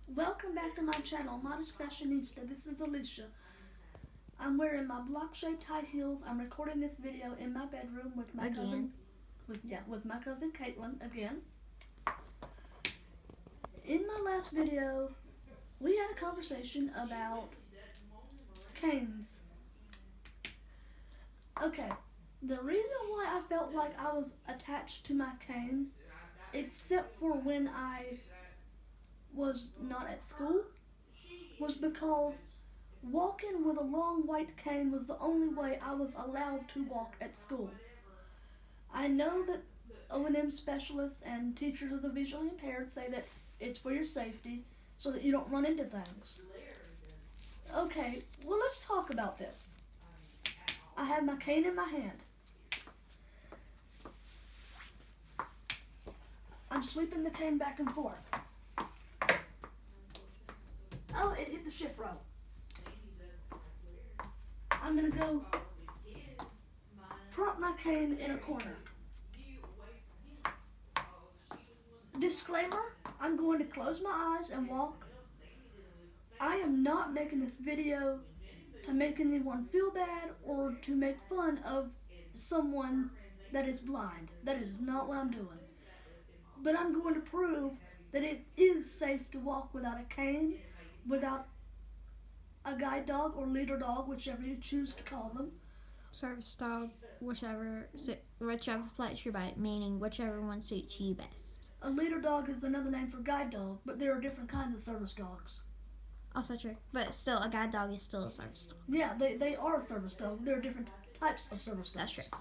Welcome back to my channel, Modest Fashionista. This is Alicia. I'm wearing my block-shaped high heels. I'm recording this video in my bedroom with my cousin, with my cousin Caitlin again. In my last video, we had a conversation about canes. Okay, the reason why I felt like I was attached to my cane, except for when I was not at school, was because walking with a long white cane was the only way I was allowed to walk at school. I know that O&M specialists and teachers of the visually impaired say that it's for your safety so that you don't run into things. Okay, well, let's talk about this. I have my cane in my hand. I'm sweeping the cane back and forth. Oh, it hit the shift row. I'm gonna go prop my cane in a corner. Disclaimer, I'm going to close my eyes and walk. I am not making this video to make anyone feel bad or to make fun of someone that is blind. That is not what I'm doing. But I'm going to prove that it is safe to walk without a cane, without a guide dog or leader dog, whichever you choose to call them. Service dog, whichever floats your boat, meaning whichever one suits you best. A leader dog is another name for guide dog, but there are different kinds of service dogs. Also true, but still, a guide dog is still a service dog. Yeah, they are a service dog. There are different types of service dogs. That's true.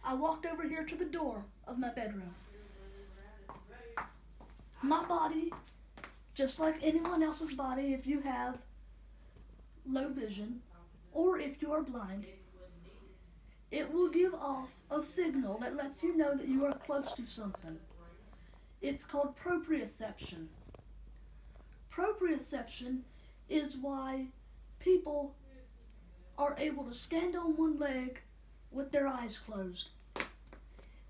I walked over here to the door of my bedroom. My body, just like anyone else's body, if you have low vision or if you are blind, it will give off a signal that lets you know that you are close to something. It's called proprioception. Proprioception is why people are able to stand on one leg with their eyes closed.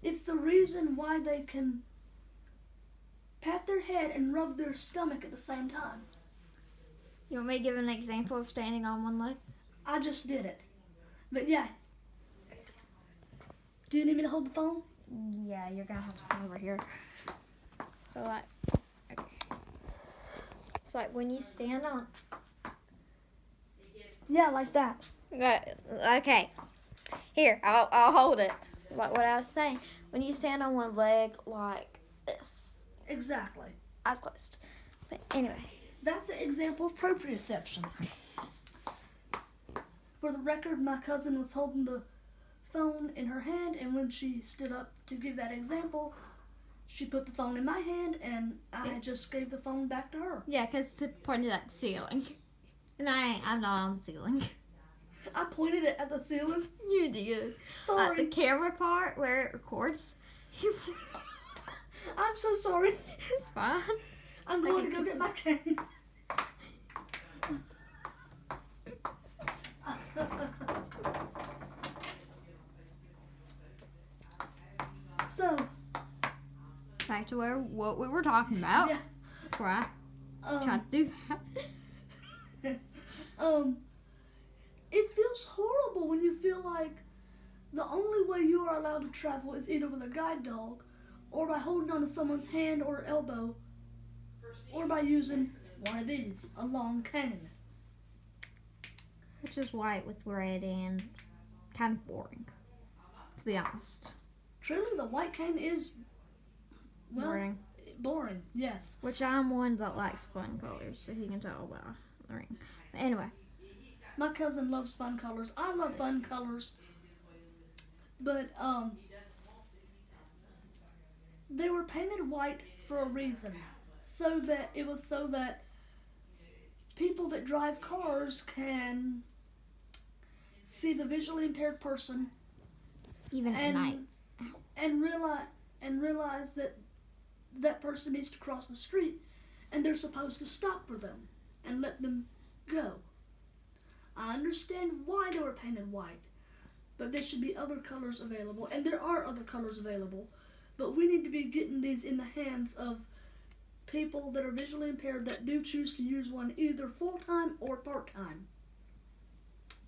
It's the reason why they can pat their head and rub their stomach at the same time. You want me to give an example of standing on one leg? I just did it. But yeah. Do you need me to hold the phone? Yeah, you're gonna have to come over here. So okay. It's like when you stand on. Yeah, like that. Okay. Here, I'll hold it. Like what I was saying, when you stand on one leg like this, Exactly. eyes closed. But anyway, That's an example of proprioception. For the record, my cousin was holding the phone in her hand, and when she stood up to give that example, she put the phone in my hand, and I just gave the phone back to her. yeah, because it pointed at the ceiling, and I'm not on the ceiling. I pointed it at the ceiling. You did. Sorry. The camera part where it records. I'm so sorry. It's fine. I'm going to go get my cane. So, Back to what we were talking about. yeah. Before I tried to do that. It feels horrible when you feel like the only way you are allowed to travel is either with a guide dog, or by holding onto someone's hand or elbow, or by using one of these, a long cane. Which is white with red and kind of boring, to be honest. Truly, the white cane is, well, Boring. boring, yes. Which I'm one that likes fun colors, if you can tell by the ring. But anyway, My cousin loves fun colors. I love fun colors. But, they were painted white for a reason. So that people that drive cars can see the visually impaired person even at night. and realize that that person needs to cross the street, and they're supposed to stop for them and let them go. I understand why they were painted white, but there should be other colors available, and there are other colors available, but we need to be getting these in the hands of people that are visually impaired that do choose to use one either full-time or part-time.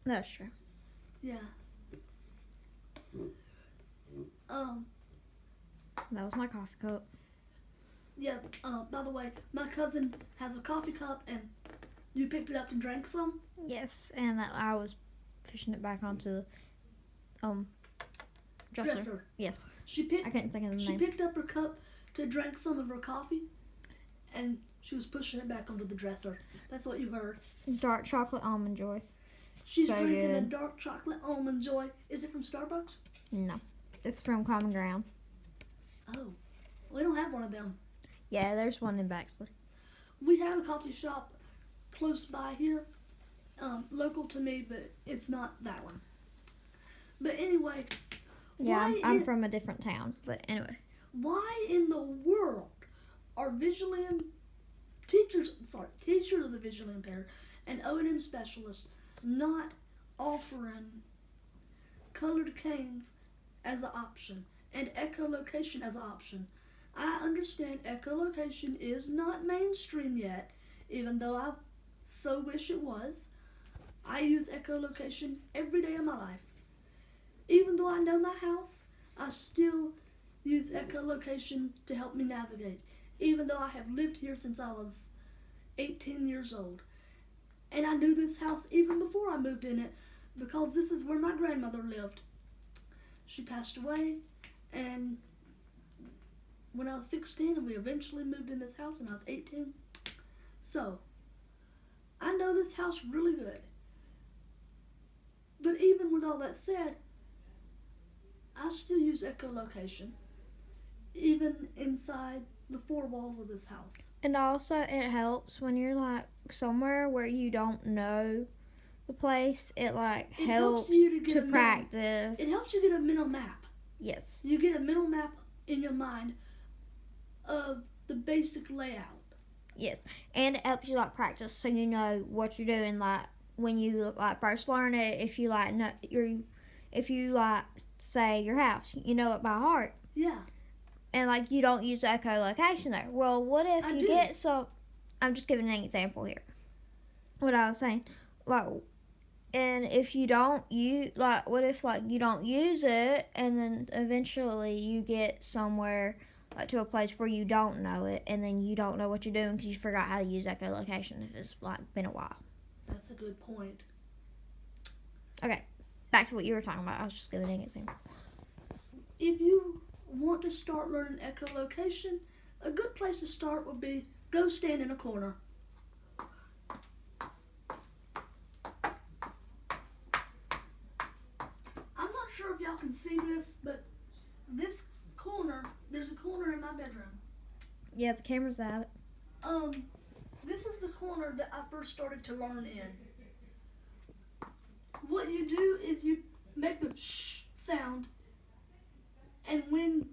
That's true. Yeah. That was my coffee cup. Yeah, by the way, my cousin has a coffee cup, and you picked it up and drank some? Yes, and I was pushing it back onto the dresser. Yes. I couldn't think of the She name. picked up her cup to drink some of her coffee, and she was pushing it back onto the dresser. That's what you heard. Dark chocolate almond joy. She's So drinking a good. dark chocolate almond joy. Is it from Starbucks? No, it's from Common Ground. Oh, we don't have one of them. Yeah, there's one in Baxley. We have a coffee shop close by here, local to me, but it's not that one. But anyway, Yeah, why I'm from a different town, but anyway. why in the world are teachers of the visually impaired and O&M specialists not offering colored canes as an option and echolocation as an option? I understand echolocation is not mainstream yet, even though I so wish it was. I use echolocation every day of my life. Even though I know my house, I still use echolocation to help me navigate, even though I have lived here since I was 18 years old. And I knew this house even before I moved in it, because this is where my grandmother lived. She passed away, and when I was 16, and we eventually moved in this house when I was 18. So, I know this house really good. But even with all that said, I still use echolocation, even inside the four walls of this house. And also, it helps when you're like somewhere where you don't know the place. It helps you to get a practice. It helps you get a mental map. Yes. You get a mental map in your mind of the basic layout. Yes, and it helps you practice so you know what you're doing. When you first learn it, if you say your house, you know it by heart. Yeah. And you don't use echolocation there. Well, what if I you do. get so? I'm just giving an example here. What I was saying, and if you don't use what if you don't use it, and then eventually you get somewhere to a place where you don't know it, and then you don't know what you're doing because you forgot how to use echolocation if it's been a while. That's a good point. Okay, back to what you were talking about. I was just giving an example. If you want to start learning echolocation, a good place to start would be go stand in a corner. I'm not sure if y'all can see this, but there's a corner in my bedroom. Yeah, the camera's at it. This is the corner that I first started to learn in. What you do is you make the shh sound, and when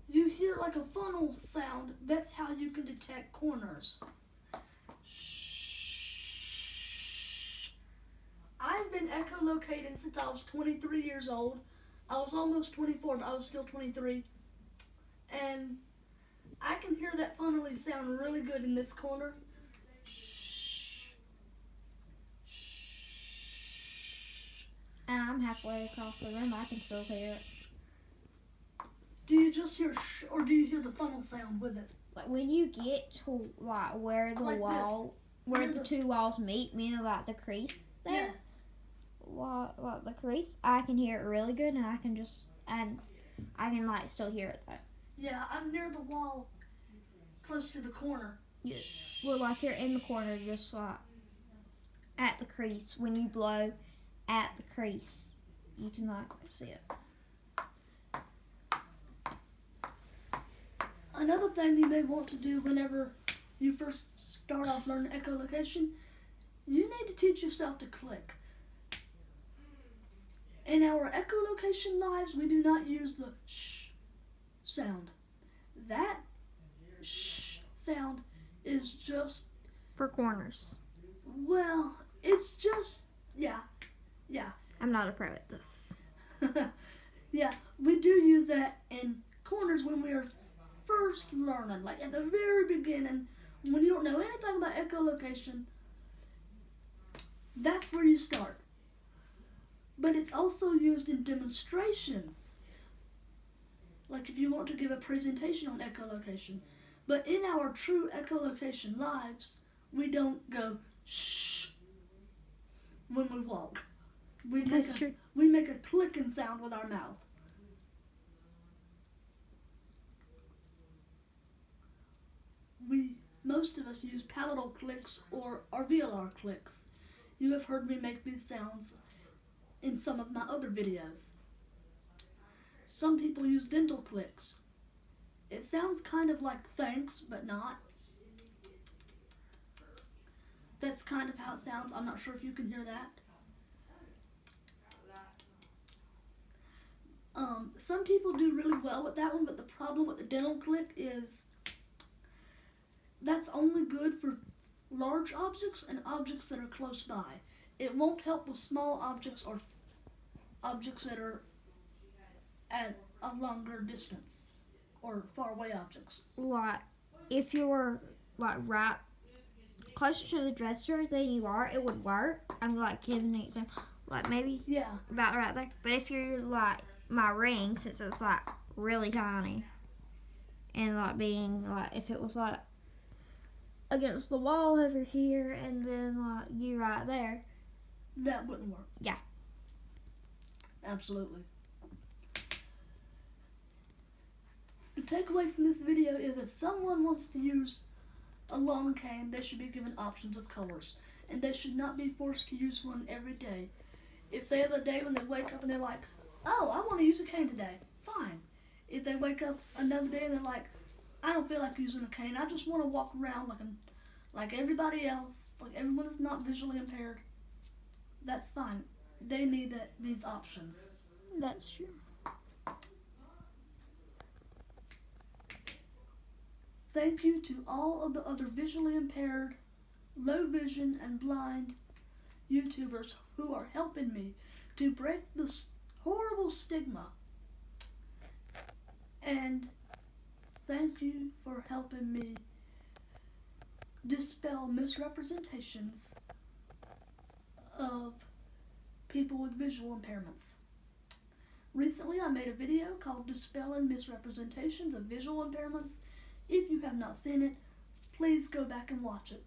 you hear a funnel sound, that's how you can detect corners. Shh. I've been echolocating since I was 23 years old. I was almost 24, but I was still 23. And I can hear that funnely sound really good in this corner. Shh. Shh. And I'm halfway across the room. I can still hear it. Do you just hear shh, or do you hear the funnel sound with it? When you get to where the This. where the two walls meet, meaning the crease there. Yeah. The crease, I can hear it really good, and I can still hear it though. Yeah, I'm near the wall, close to the corner. Yeah. Well, you're in the corner, just at the crease. When you blow at the crease, you can see it. Another thing you may want to do whenever you first start off learning echolocation, you need to teach yourself to click. In our echolocation lives, we do not use the shh sound. That shh sound is just, For corners. it's just Yeah. I'm not a pro at this. Yeah, we do use that in corners when we are first learning, like at the very beginning, when you don't know anything about echolocation. That's where you start. But it's also used in demonstrations, like if you want to give a presentation on echolocation. But in our true echolocation lives, we don't go shh when we walk. That's true. We make a clicking sound with our mouth. Most of us use palatal clicks or alveolar clicks. You have heard me make these sounds in some of my other videos. Some people use dental clicks. It sounds kind of like thanks, but not. That's kind of how it sounds. I'm not sure if you can hear that. Some people do really well with that one, but the problem with the dental click is that's only good for large objects and objects that are close by. It won't help with small objects or objects that are at a longer distance or far away objects. Like, if you were like right closer to the dresser than you are, it would work. I'm like giving an example, like maybe about right there. But if you're like my ring, since it's like really tiny, and like being like if it was like against the wall over here, and then like you right there, that wouldn't work. Yeah. Absolutely. The takeaway from this video is if someone wants to use a long cane, they should be given options of colors, and they should not be forced to use one every day. If they have a day when they wake up and they're like, oh, I want to use a cane today, fine. If they wake up another day and they're like, I don't feel like using a cane, I just want to walk around like everybody else, like everyone that's not visually impaired, that's fine. They need these options. That's true. Thank you to all of the other visually impaired, low vision, and blind YouTubers who are helping me to break this horrible stigma. And thank you for helping me dispel misrepresentations of people with visual impairments. Recently, I made a video called Dispelling Misrepresentations of Visual Impairments. If you have not seen it, please go back and watch it.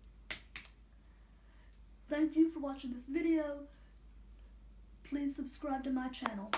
Thank you for watching this video. Please subscribe to my channel.